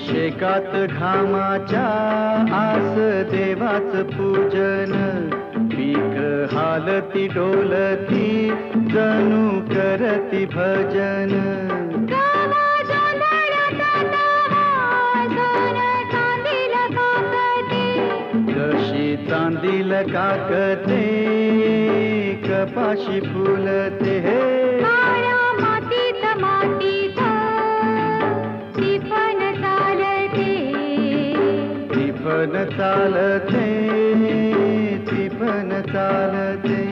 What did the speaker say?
शेकात घामाच्या आस देवाच पूजन, पीक हालती डोलती जणू करती भजन. जशी चांदील काकते कपाशी फुलते हे. मातीत मातीत टिपण चालते, टिपण चालते, टिपण चालते.